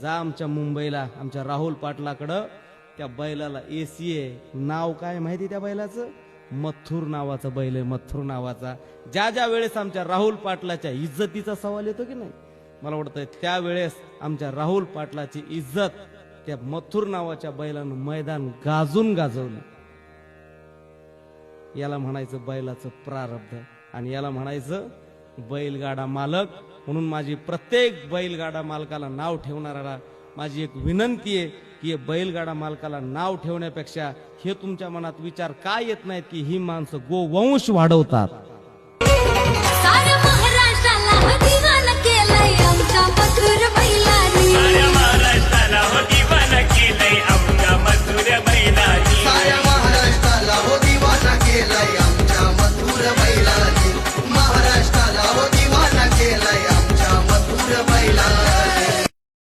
जा आमच्या मुंबईला आमच्या राहुल पाटलाकडं, त्या बैलाला एसी आहे. नाव काय माहिती त्या बैलाचं? मथुर नावाचं बैल आहे, मथुर नावाचा. ज्या ज्या वेळेस आमच्या राहुल पाटलाच्या इज्जतीचा सवाल येतो की नाही, मला वाटतं त्यावेळेस आमच्या राहुल पाटलाची इज्जत त्या मथुर नावाच्या बैलानं मैदान गाजून गाजवलं. याला म्हणायचं बैलाचं प्रारब्ध आणि याला म्हणायचं बैलगाडा मालक. म्हणून माझी प्रत्येक बैलगाडा मालकाला नाव ठेवणाऱ्याला माझी एक विनंती आहे की हे बैलगाडा मालकाला नाव ठेवण्यापेक्षा हे तुमच्या मनात विचार काय येत नाहीत की ही माणसं गोवंश वाढवतात. साऱ्या महाराष्ट्राला दिवाना केलंय आमच्या मथुर